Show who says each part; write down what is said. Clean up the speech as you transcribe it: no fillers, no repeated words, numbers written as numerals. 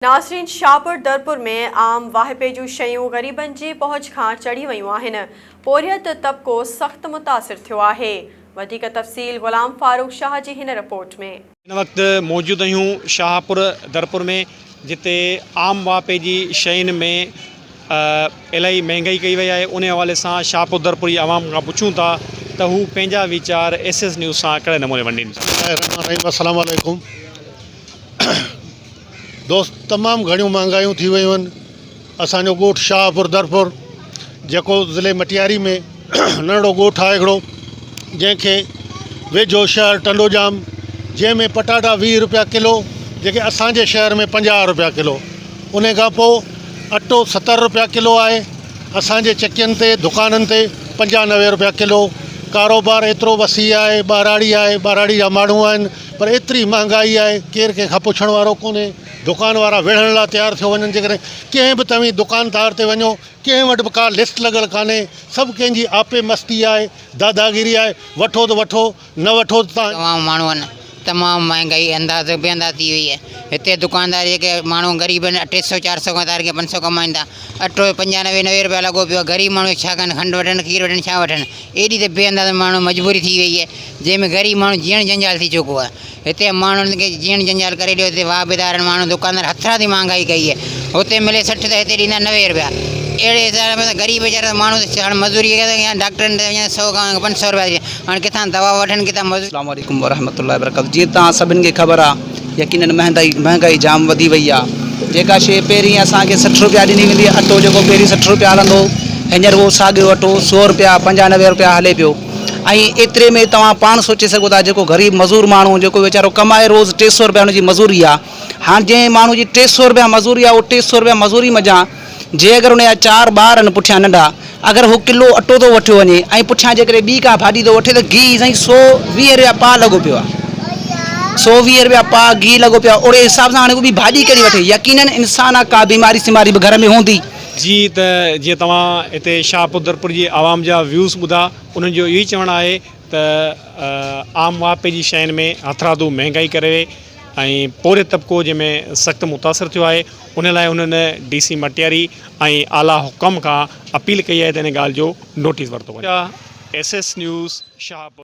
Speaker 1: नाज़रीन, शाहपुर दरपुर में आम वाहिपे जूं शयूं ग़रीबनि जी पहुच खां चढ़ी वयूं आहिनि। पोरियत तबक़ो सख़्त मुतासिर थियो आहे। वधीक तफ़सील ग़ुलाम फारूक शाह जी हिन रिपोर्ट में।
Speaker 2: इन वक्त मौजूद आहियूं शाहपुर दरपुर में, जिते आम वाहिपे जी शयुनि में इलाही महांगाई कई वई आहे। उन हवाले सां शाहपुर दरपुर जी आवाम खां पुछूं था त हू पंहिंजा वीचार SS न्यूज़ सां कहिड़े नमूने वंडीनि।
Speaker 3: अस्सलाम वालेकुम दोस्त, तमाम घणियूं महांगायूं थी वयूं आहिनि। असांजो ॻोठु शाहपुर दरपुर जेको ज़िले मटियारी में नंढिड़ो ॻोठु आहे हिकिड़ो, जंहिंखे वेझो शहर टंडोजाम, जंहिंमें पटाटा 20 रुपया किलो, जेके असांजे शहर में 50 रुपया किलो। उन खां पोइ अटो 70 रुपया किलो आहे। असांजे चकियुनि ते दुकाननि ते 95 रुपया किलो। कारोबार एतिरो वसी आहे, ॿाराड़ी जा माण्हू आहिनि, पर एतिरी महांगाई आहे केरु कंहिंखां पुछण वारो कोन्हे। दुकान वारा विढ़ण लाइ तयारु थियो वञनि। जेकॾहिं कंहिं बि तव्हीं दुकानदार ते वञो, कंहिं वटि बि का लिस्ट लॻल कान्हे। सभु कंहिंजी आपे मस्ती आहे, दादागिरी आहे। वठो त वठो, न वठो त
Speaker 4: तमामु माण्हू आहिनि। तमामु महांगाई अंदाज़ बेअंदाज़ थी वई आहे। हिते दुकानदार जेके माण्हू ग़रीब आहिनि, 300-400 खां तारीख़ 500 कमाईंदा। अटो 95-90 रुपया लॻो पियो आहे। ग़रीब माण्हू छा कनि, खंडु वठनि, खीर वठनि, छा वठनि। एॾी त बेअंदाज़ माण्हू मजबूरी थी वई आहे, जंहिंमें ग़रीब माण्हू जीअण जंजाल थी चुको आहे। हिते माण्हुनि खे जीअण जंजाल करे ॾियो। हिते वाहबेदार माण्हू दुकानदार हथरां थी महांगाई कई आहे। हुते मिले 60 त हिते ॾींदा 90 रुपया। अहिड़े हिसाब में त ग़रीब वीचारा माण्हू हाणे मज़ूरी या डॉक्टरनि ते वञनि 100 खां 500 रुपया। हाणे किथां दवा वठनि, किथां मज़ूरी।
Speaker 5: अस्सलाम वालेकुम वरहमतुल्लाहि वबरकातुहू। जीअं तव्हां सभिनि खे ख़बर आहे, यकीनन महांगाई जाम वधी वई आहे। जेका शइ पहिरीं असांखे 60 रुपया ॾिनी वेंदी, अटो जेको पहिरीं 60 रुपया हलंदो, हींअर उहो साॻियो अटो 100 रुपया 95 रुपया हले पियो। ऐं एतिरे में तव्हां पाण सोचे सघो था, जेको ग़रीब मज़ूर माण्हू, जेको वीचारो कमाए रोज़ 300 रुपया हुनजी मज़ूरी आहे। हाणे जंहिं माण्हू जी 300 रुपया मज़ूरी आहे, उहो 300 रुपया मज़ूरी मज़ा जे अगरि हुनजा 4 ॿार आहिनि पुठियां नंढा, अगरि हू किलो अटो थो वठियो वञे ऐं पुठियां जेकॾहिं ॿी का भाॼी थो वठे, त घी साईं 120 रुपया पाउ लॻो पियो आहे। 120 रुपया पाउ घी लॻो पियो आहे। ओड़े हिसाब सां हाणे उहो बि भाॼी कहिड़ी वठे। यकीनन इंसान आहे, का बीमारी सिमारी बि घर में हूंदी।
Speaker 2: जी, त जीअं तव्हां हिते शाहपुर दरपुर जी आवाम जा व्यूज़ ॿुधा, उन्हनि जो इहो ई चवणु आहे त आम वाहिपे जी शयुनि में हथरादू महांगाई करे ऐं पोरे तबक़ो जंहिंमें सख़्तु मुतासिर थियो आहे। उन लाइ उन्हनि DC मटियारी ऐं आला हुकम खां अपील कई आहे त इन ॻाल्हि जो नोटिस वरितो वञे। SS news Shahpur.